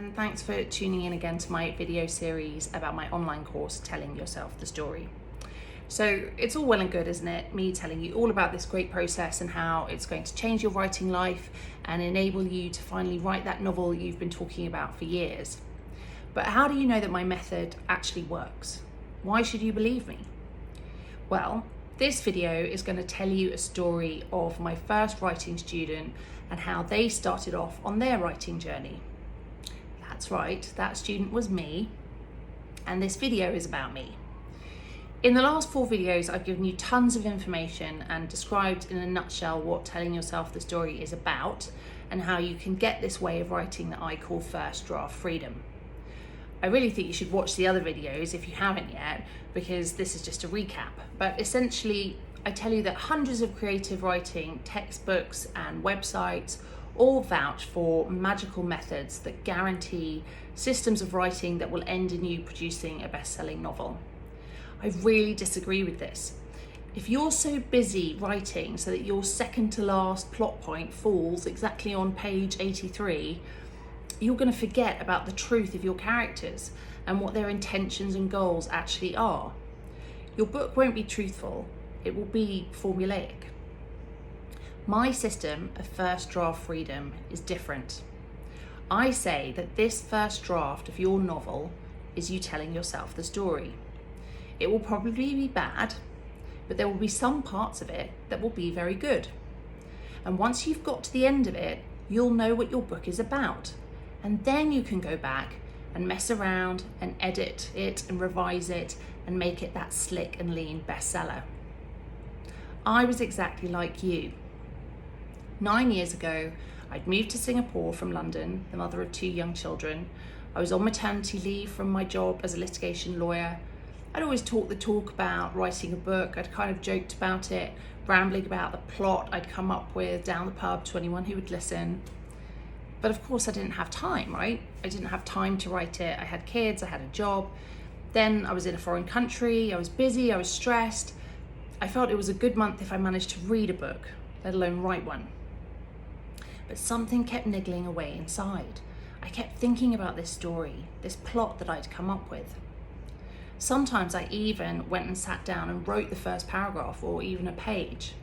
and thanks for tuning in again to my video series about my online course, Telling Yourself the Story. So it's all well and good, isn't it? Me telling you all about this great process and how it's going to change your writing life and enable you to finally write that novel you've been talking about for years. But how do you know that my method actually works? Why should you believe me? Well, this video is going to tell you a story of my first writing student and how they started off on their writing journey. That's right, that student was me, and this video is about me. In the last 4 videos, I've given you tons of information and described in a nutshell what Telling Yourself the Story is about and how you can get this way of writing that I call first draft freedom. I really think you should watch the other videos if you haven't yet, because this is just a recap. But essentially, I tell you that hundreds of creative writing textbooks and websites all vouch for magical methods that guarantee systems of writing that will end in you producing a best-selling novel. I really disagree with this. If you're so busy writing so that your second to last plot point falls exactly on page 83, you're going to forget about the truth of your characters and what their intentions and goals actually are. Your book won't be truthful, it will be formulaic. My system of first draft freedom is different. I say that this first draft of your novel is you telling yourself the story. It will probably be bad, but there will be some parts of it that will be very good. And once you've got to the end of it, you'll know what your book is about. And then you can go back and mess around and edit it and revise it and make it that slick and lean bestseller. I was exactly like you. 9 years ago, I'd moved to Singapore from London, the mother of 2 young children. I was on maternity leave from my job as a litigation lawyer. I'd always talked the talk about writing a book. I'd kind of joked about it, rambling about the plot I'd come up with down the pub to anyone who would listen. But of course I didn't have time, right? I didn't have time to write it. I had kids, I had a job. Then I was in a foreign country, I was busy, I was stressed. I felt it was a good month if I managed to read a book, let alone write one. But something kept niggling away inside. I kept thinking about this story, this plot that I'd come up with. Sometimes I even went and sat down and wrote the first paragraph or even a page.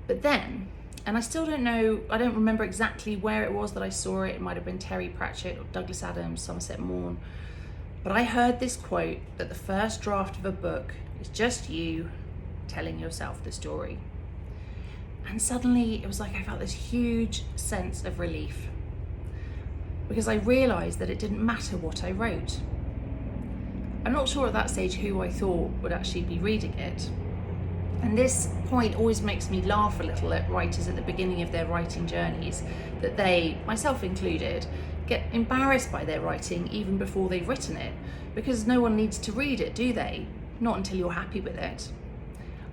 But then, and I still don't know, I don't remember exactly where it was that I saw it. It might have been Terry Pratchett or Douglas Adams, Somerset Maugham. But I heard this quote that the first draft of a book is just you telling yourself the story. And suddenly it was like I felt this huge sense of relief, because I realized that it didn't matter what I wrote. I'm not sure at that stage who I thought would actually be reading it. And this point always makes me laugh a little at writers at the beginning of their writing journeys, that they, myself included, get embarrassed by their writing even before they've written it, because no one needs to read it, do they? Not until you're happy with it.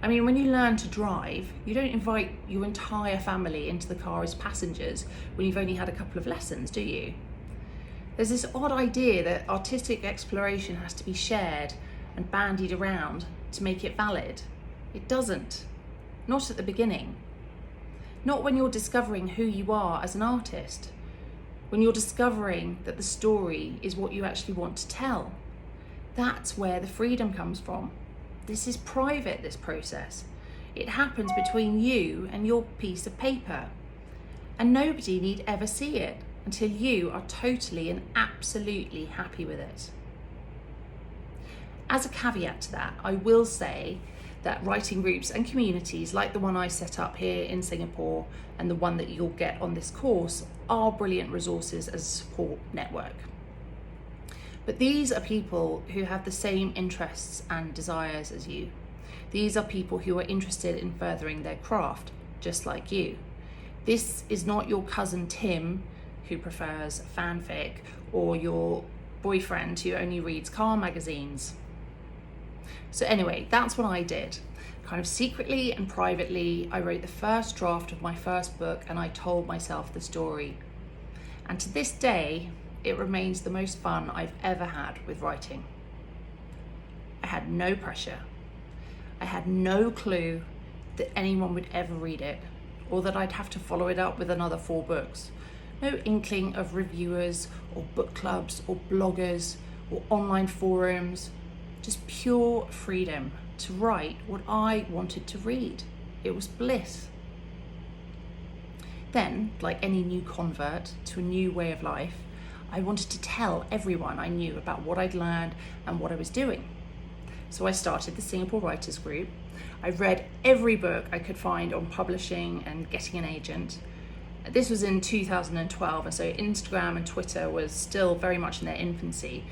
I mean, when you learn to drive, you don't invite your entire family into the car as passengers when you've only had a couple of lessons, do you? There's this odd idea that artistic exploration has to be shared and bandied around to make it valid. It doesn't. Not at the beginning. Not when you're discovering who you are as an artist. When you're discovering that the story is what you actually want to tell. That's where the freedom comes from. This is private, this process. It happens between you and your piece of paper. And nobody need ever see it until you are totally and absolutely happy with it. As a caveat to that, I will say that writing groups and communities like the one I set up here in Singapore and the one that you'll get on this course are brilliant resources as a support network. But these are people who have the same interests and desires as you. These are people who are interested in furthering their craft, just like you. This is not your cousin Tim, who prefers fanfic, or your boyfriend who only reads car magazines. So anyway, that's what I did. Kind of secretly and privately, I wrote the first draft of my first book and I told myself the story. And to this day, it remains the most fun I've ever had with writing. I had no pressure. I had no clue that anyone would ever read it, or that I'd have to follow it up with another 4 books. No inkling of reviewers or book clubs or bloggers or online forums, just pure freedom to write what I wanted to read. It was bliss. Then, like any new convert to a new way of life, I wanted to tell everyone I knew about what I'd learned and what I was doing. So I started the Singapore Writers Group. I read every book I could find on publishing and getting an agent. This was in 2012, and so Instagram and Twitter was still very much in their infancy.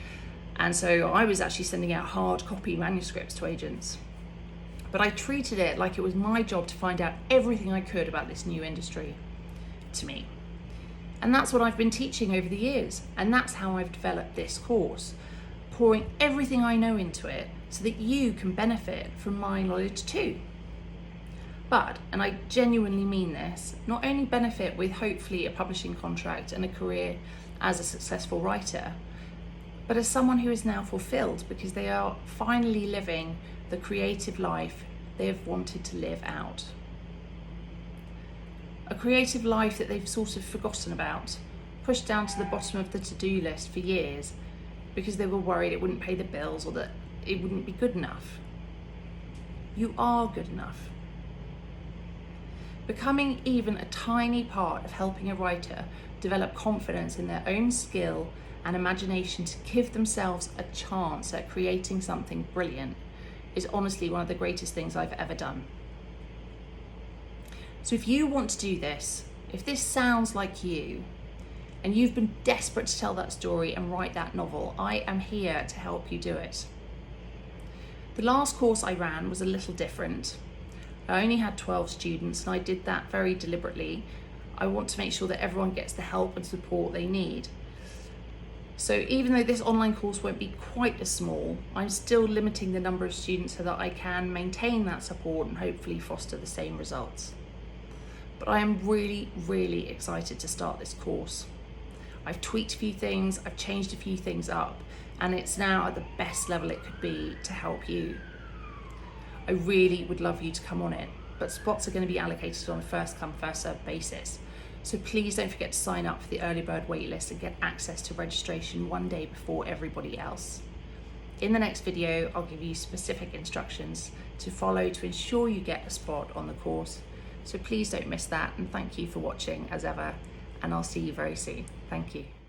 And so I was actually sending out hard copy manuscripts to agents. But I treated it like it was my job to find out everything I could about this new industry to me. And that's what I've been teaching over the years. And that's how I've developed this course, pouring everything I know into it so that you can benefit from my knowledge too. But, and I genuinely mean this, not only benefit with hopefully a publishing contract and a career as a successful writer, but as someone who is now fulfilled because they are finally living the creative life they have wanted to live out. A creative life that they've sort of forgotten about, pushed down to the bottom of the to-do list for years because they were worried it wouldn't pay the bills or that it wouldn't be good enough. You are good enough. Becoming even a tiny part of helping a writer develop confidence in their own skill and imagination to give themselves a chance at creating something brilliant is honestly one of the greatest things I've ever done. So if you want to do this, if this sounds like you, and you've been desperate to tell that story and write that novel, I am here to help you do it. The last course I ran was a little different. I only had 12 students, and I did that very deliberately. I want to make sure that everyone gets the help and support they need. So even though this online course won't be quite as small, I'm still limiting the number of students so that I can maintain that support and hopefully foster the same results. But I am really, really excited to start this course. I've tweaked a few things, I've changed a few things up, and it's now at the best level it could be to help you. I really would love you to come on it, but spots are going to be allocated on a first come, first served basis. So please don't forget to sign up for the early bird waitlist and get access to registration one day before everybody else. In the next video, I'll give you specific instructions to follow to ensure you get a spot on the course. So please don't miss that, and thank you for watching as ever, and I'll see you very soon. Thank you.